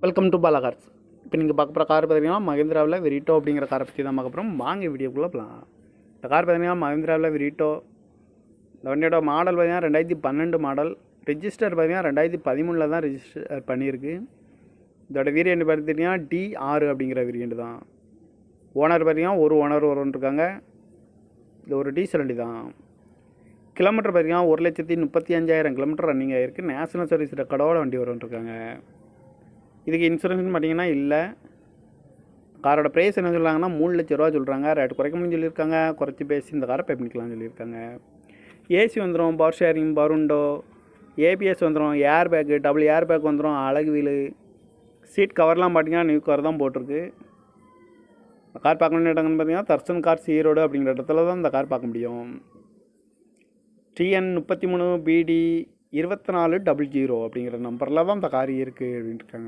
Welcome to Bala cars. இப்போ நீங்கள் பார்க்க போகிற கார் பார்த்தீங்கன்னா மஹிந்திராவில் வெரிட்டோ அப்படிங்கிற காரை பற்றி தான் பார்க்க போகிறோம். வாங்க வீடியோக்குள்ளே போகலாம். இந்த கார் பார்த்தீங்கன்னா மஹிந்திராவில் வெரிட்டோ. இந்த வண்டியோட மாடல் பார்த்தீங்கன்னா 2012 மாடல். ரெஜிஸ்டர் பார்த்தீங்கன்னா 2013 தான் ரெஜிஸ்டர் பண்ணியிருக்கு. இதோட வேரியண்ட் பார்த்துட்டிங்கன்னா D6 அப்படிங்கிற வேரியண்ட் தான். ஓனர் பார்த்தீங்கன்னா ஒரு ஓனர் இருக்காங்க. இது ஒரு டீசல் வண்டி தான். கிலோமீட்டர் பார்த்தீங்கன்னா 1,35,000 கிலோமீட்டர் ரன்னிங் ஆகிருக்கு. நேஷனல் சர்வீஸ் ரெக்கார்டோட வண்டி இருக்காங்க. இதுக்கு இன்சூரன்ஸ்னு பார்த்தீங்கன்னா இல்லை. காரோட ப்ரைஸ் என்ன சொல்கிறாங்கன்னா 3 லட்ச ரூபா சொல்கிறாங்க. ரேட் குறைக்க முடியும்னு சொல்லியிருக்காங்க. குறைச்சி பேசி இந்த காரை பே பண்ணிக்கலாம்னு சொல்லியிருக்காங்க. ஏசி வந்துடும், power steering, power window, ABS வந்துடும், air bag, double air bag வந்துடும், அழகு வீலு, சீட் கவர்லாம் பார்த்தீங்கன்னா நியூ கவர் தான் போட்டிருக்கு. இந்த கார் பார்க்கணுன்னு இடங்கன்னு பார்த்தீங்கன்னா தர்சன் கார்ஸ் ஈரோடு அப்படிங்கிற இடத்துல தான் இந்த கார் பார்க்க முடியும். TN33BD 2400 அப்படிங்கிற நம்பரில் தான் இந்த கார் இருக்குது அப்படின்ட்டு இருக்காங்க.